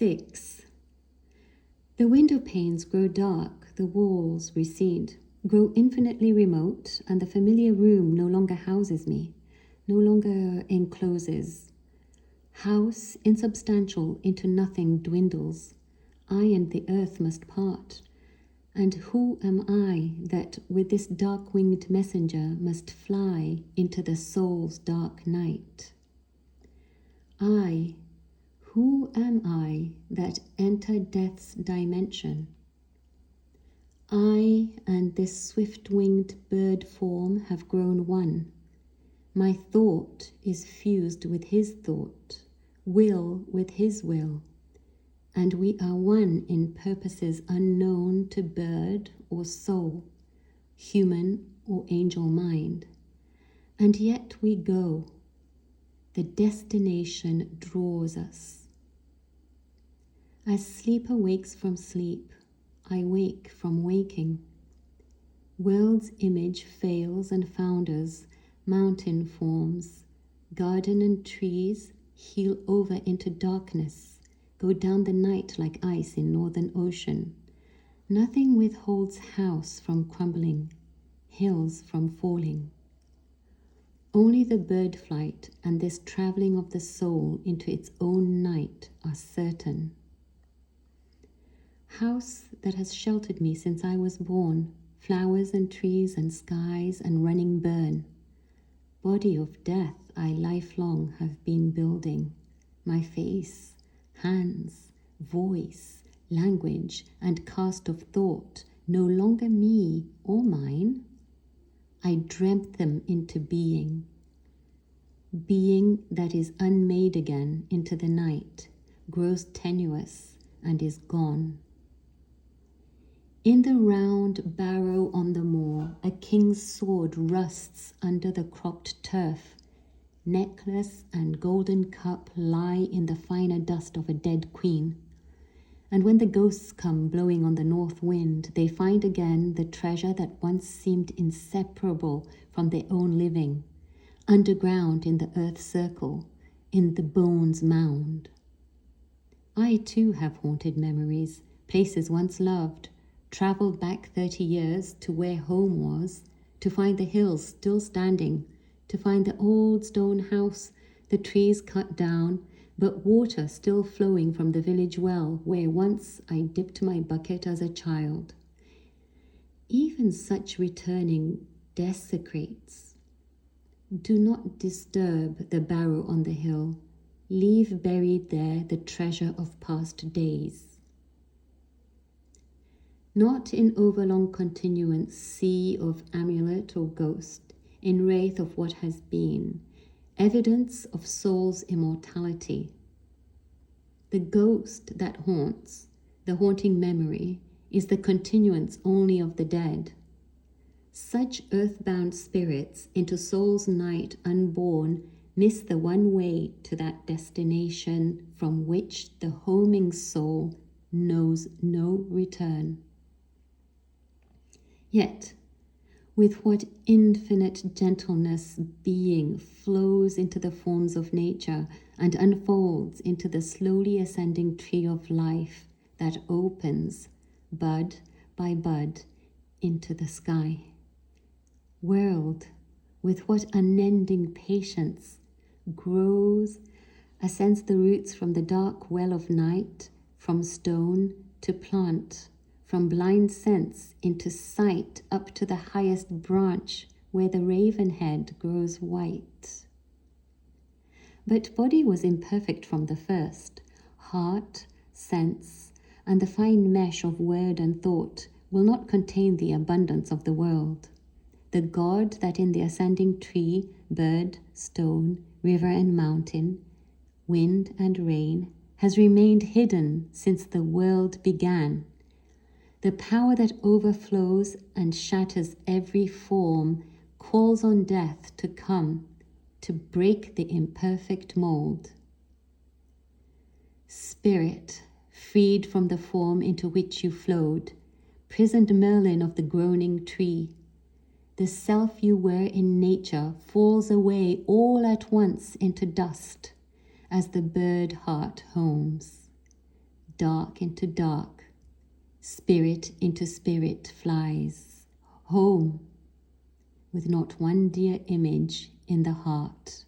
6. The window panes grow dark, the walls recede, grow infinitely remote, and the familiar room no longer houses me, no longer encloses. House insubstantial into nothing dwindles. I and the earth must part. And who am I that with this dark-winged messenger must fly into the soul's dark night? Who am I that enter death's dimension? I and this swift-winged bird form have grown one. My thought is fused with his thought, will with his will, and we are one in purposes unknown to bird or soul, human or angel mind. And yet we go. The destination draws us. As sleeper wakes from sleep, I wake from waking. World's image fails and founders, mountain forms, garden and trees heal over into darkness, go down the night like ice in northern ocean. Nothing withholds house from crumbling, hills from falling. Only the bird flight and this traveling of the soul into its own night are certain. House that has sheltered me since I was born, flowers and trees and skies and running burn. Body of death I lifelong have been building. My face, hands, voice, language, and cast of thought, no longer me or mine. I dreamt them into being. Being that is unmade again into the night, grows tenuous and is gone. In the round barrow on the moor, a king's sword rusts under the cropped turf. Necklace and golden cup lie in the finer dust of a dead queen. And when the ghosts come blowing on the north wind, they find again the treasure that once seemed inseparable from their own living, underground in the earth's circle, in the bones mound. I too have haunted memories, places once loved, travelled back 30 years to where home was, to find the hills still standing, to find the old stone house, the trees cut down, but water still flowing from the village well where once I dipped my bucket as a child. Even such returning desecrates. Do not disturb the barrow on the hill. Leave buried there the treasure of past days. Not in overlong continuance sea of amulet or ghost, in wraith of what has been, evidence of soul's immortality. The ghost that haunts, the haunting memory, is the continuance only of the dead. Such earthbound spirits into soul's night unborn miss the one way to that destination from which the homing soul knows no return. Yet, with what infinite gentleness being flows into the forms of nature and unfolds into the slowly ascending tree of life that opens, bud by bud, into the sky. World, with what unending patience, grows, ascends the roots from the dark well of night, from stone to plant, from blind sense into sight up to the highest branch where the raven head grows white. But body was imperfect from the first. Heart, sense, and the fine mesh of word and thought will not contain the abundance of the world. The God that in the ascending tree, bird, stone, river and mountain, wind and rain, has remained hidden since the world began. The power that overflows and shatters every form calls on death to come, to break the imperfect mold. Spirit, freed from the form into which you flowed, prisoned Merlin of the groaning tree, the self you were in nature falls away all at once into dust as the bird heart homes. dark into dark, spirit into spirit flies, home, with not one dear image in the heart.